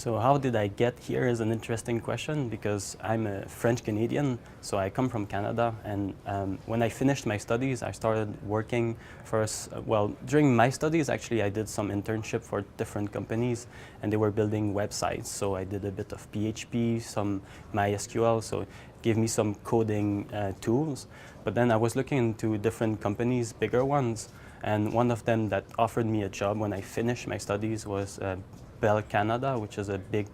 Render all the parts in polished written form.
So how did I get here is an interesting question because I'm a French Canadian, so I come from Canada, and when I finished my studies, I started working for well, during my studies, actually, I did some internship for different companies, and they were building websites. So I did a bit of PHP, some MySQL, so it gave me some coding tools. But then I was looking into different companies, bigger ones, and one of them that offered me a job when I finished my studies was Bell Canada, which is a big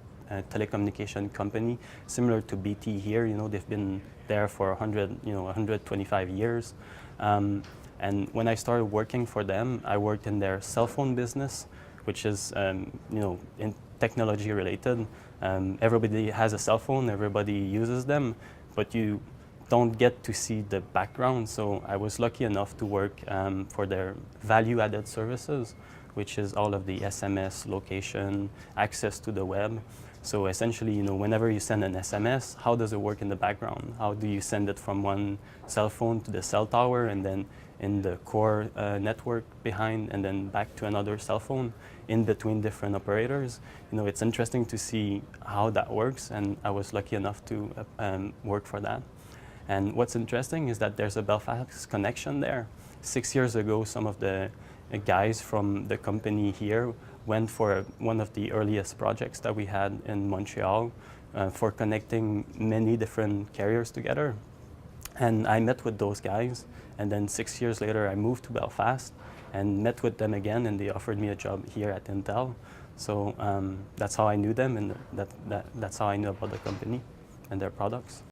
telecommunication company, similar to BT here. They've been there for 125 years. And when I started working for them, I worked in their cell phone business, which is, in technology related. Everybody has a cell phone, everybody uses them, but you don't get to see the background. So I was lucky enough to work for their value-added services, which is all of the SMS, location, access to the web. So essentially, whenever you send an SMS, how does it work in the background? How do you send it from one cell phone to the cell tower and then in the core network behind and then back to another cell phone in between different operators? It's interesting to see how that works, and I was lucky enough to work for that. And what's interesting is that there's a Belfast connection there. 6 years ago, some of the guys from the company here went for one of the earliest projects that we had in Montreal for connecting many different carriers together. And I met with those guys, and then 6 years later I moved to Belfast and met with them again, and they offered me a job here at Intel. So that's how I knew them, and that's how I knew about the company and their products.